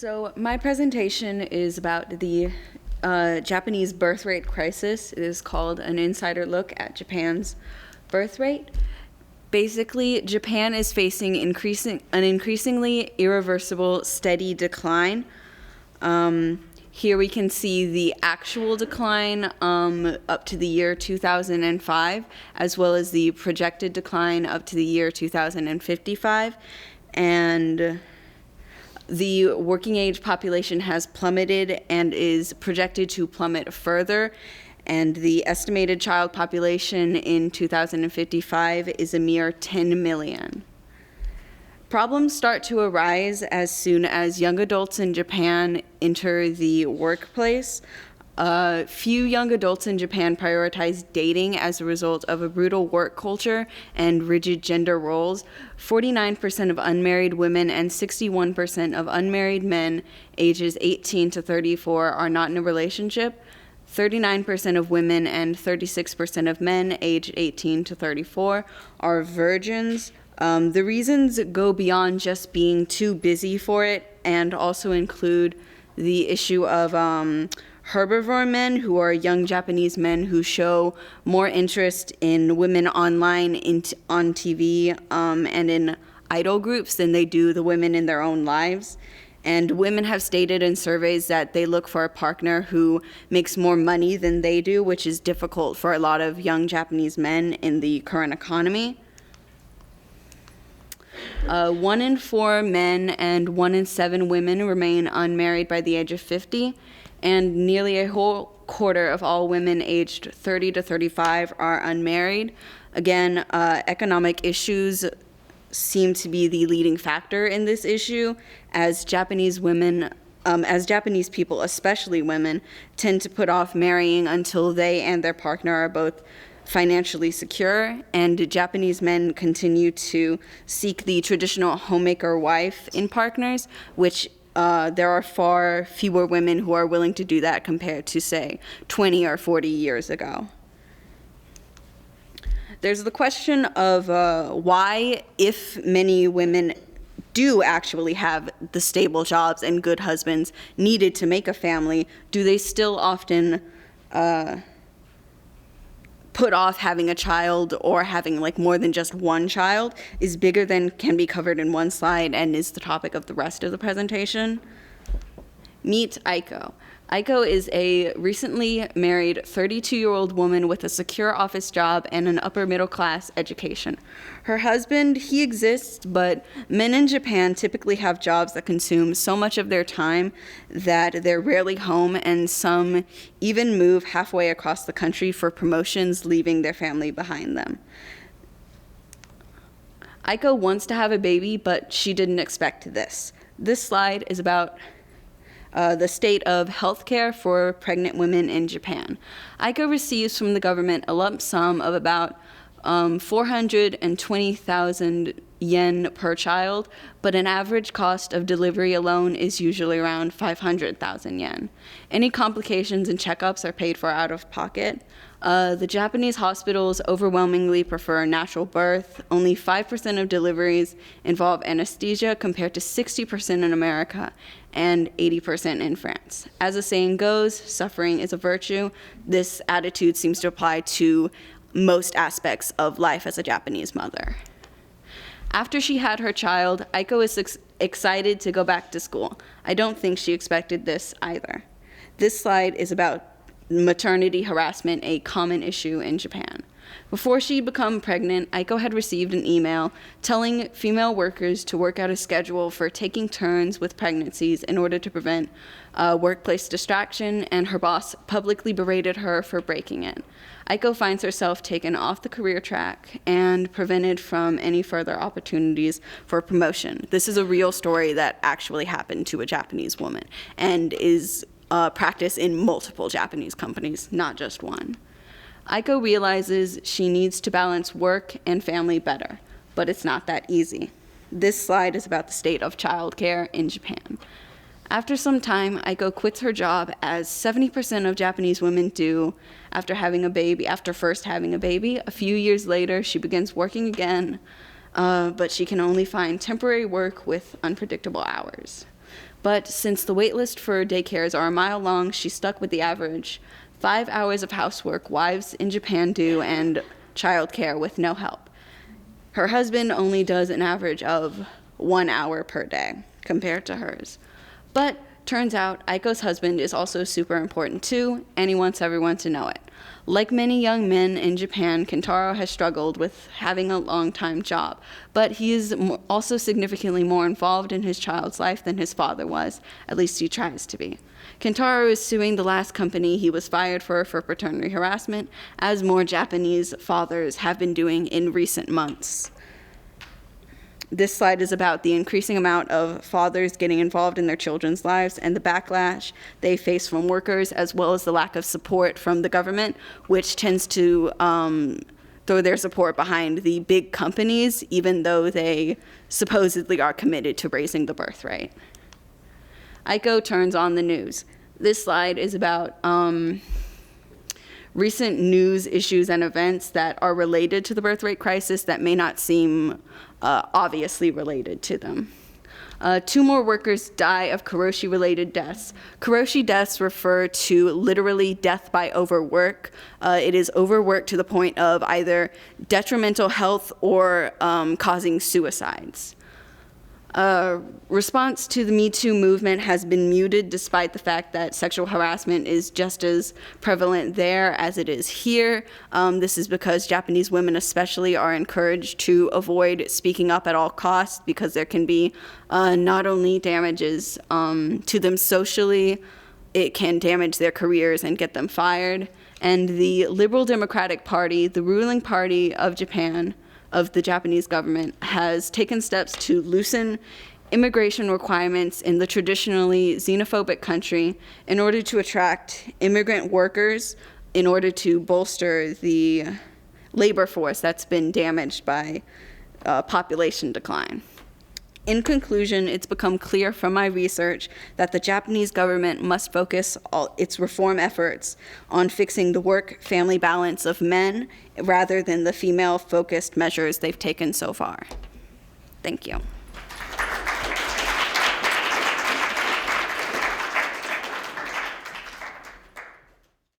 So my presentation is about the Japanese birth rate crisis. It is called An Insider Look at Japan's Birth Rate. Basically, Japan is facing an increasingly irreversible, steady decline. Here we can see the actual decline up to the year 2005, as well as the projected decline up to the year 2055. And the working age population has plummeted and is projected to plummet further. And the estimated child population in 2055 is a mere 10 million. Problems start to arise as soon as young adults in Japan enter the workplace. Few young adults in Japan prioritize dating as a result of a brutal work culture and rigid gender roles. 49% of unmarried women and 61% of unmarried men ages 18 to 34 are not in a relationship. 39% of women and 36% of men aged 18 to 34 are virgins. The reasons go beyond just being too busy for it and also include the issue of herbivore men, who are young Japanese men who show more interest in women online on TV and in idol groups than they do the women in their own lives. And women have stated in surveys that they look for a partner who makes more money than they do, which is difficult for a lot of young Japanese men in the current economy. 1 in 4 men and 1 in 7 women remain unmarried by the age of 50, and nearly a whole quarter of all women aged 30 to 35 are unmarried. Again, economic issues seem to be the leading factor in this issue, as Japanese people, especially women, tend to put off marrying until they and their partner are both financially secure, and Japanese men continue to seek the traditional homemaker wife in partners, which there are far fewer women who are willing to do that compared to, say, 20 or 40 years ago. There's the question of why, if many women do actually have the stable jobs and good husbands needed to make a family, do they still often put off having a child, or having like more than just one child is bigger than can be covered in one slide and is the topic of the rest of the presentation. Meet Aiko. Aiko is a recently married 32-year-old woman with a secure office job and an upper middle class education. Her husband, he exists, but men in Japan typically have jobs that consume so much of their time that they're rarely home, and some even move halfway across the country for promotions, leaving their family behind them. Aiko wants to have a baby, but she didn't expect this. This slide is about the state of healthcare for pregnant women in Japan. Aiko receives from the government a lump sum of about 420,000 yen per child, but an average cost of delivery alone is usually around 500,000 yen. Any complications and checkups are paid for out of pocket. The Japanese hospitals overwhelmingly prefer natural birth. Only 5% of deliveries involve anesthesia, compared to 60% in America and 80% in France. As the saying goes, suffering is a virtue. This attitude seems to apply to most aspects of life as a Japanese mother. After she had her child, Aiko is excited to go back to school. I don't think she expected this either. This slide is about maternity harassment, a common issue in Japan. Before she became pregnant, Aiko had received an email telling female workers to work out a schedule for taking turns with pregnancies in order to prevent workplace distraction, and her boss publicly berated her for breaking it. Aiko finds herself taken off the career track and prevented from any further opportunities for promotion. This is a real story that actually happened to a Japanese woman and is practiced in multiple Japanese companies, not just one. Aiko realizes she needs to balance work and family better, but it's not that easy. This slide is about the state of childcare in Japan. After some time, Aiko quits her job, as 70% of Japanese women do after first having a baby. A few years later, she begins working again, but she can only find temporary work with unpredictable hours. But since the waitlist for daycares are a mile long, she's stuck with the average 5 hours of housework wives in Japan do and childcare with no help. Her husband only does an average of 1 hour per day compared to hers. But turns out Aiko's husband is also super important too, and he wants everyone to know it. Like many young men in Japan, Kentaro has struggled with having a long-time job, but he is also significantly more involved in his child's life than his father was. At least he tries to be. Kentaro is suing the last company he was fired for paternity harassment, as more Japanese fathers have been doing in recent months. This slide is about the increasing amount of fathers getting involved in their children's lives and the backlash they face from workers, as well as the lack of support from the government, which tends to throw their support behind the big companies, even though they supposedly are committed to raising the birth rate. Aiko turns on the news. This slide is about recent news issues and events that are related to the birth rate crisis that may not seem obviously related to them. 2 more workers die of karoshi-related deaths. Karoshi deaths refer to literally death by overwork. It is overwork to the point of either detrimental health or causing suicides. Response to the Me Too movement has been muted despite the fact that sexual harassment is just as prevalent there as it is here. This is because Japanese women especially are encouraged to avoid speaking up at all costs because there can be not only damages to them socially, it can damage their careers and get them fired. And the Liberal Democratic Party, the ruling party of Japan, of the Japanese government, has taken steps to loosen immigration requirements in the traditionally xenophobic country in order to attract immigrant workers, in order to bolster the labor force that's been damaged by population decline. In conclusion, it's become clear from my research that the Japanese government must focus all its reform efforts on fixing the work-family balance of men rather than the female-focused measures they've taken so far. Thank you.